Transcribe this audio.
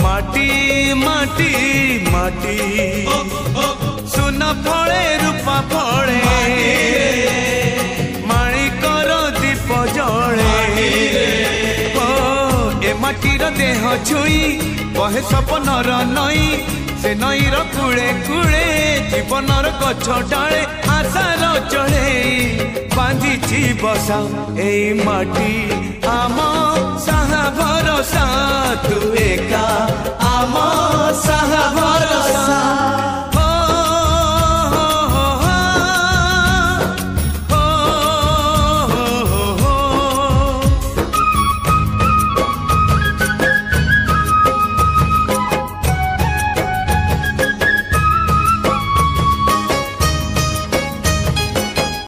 माटी माटी माटी माटी सुना फले रूपा फले माणिकर दीप जले ए माटीर देह छुई बहे सपनर नई से नईर कूले कूले जीवनर गछ डाले आशार चढ़े बांधिची बसा ए माटी आम साहा भरोसा तू एका आम साहा भरोसा।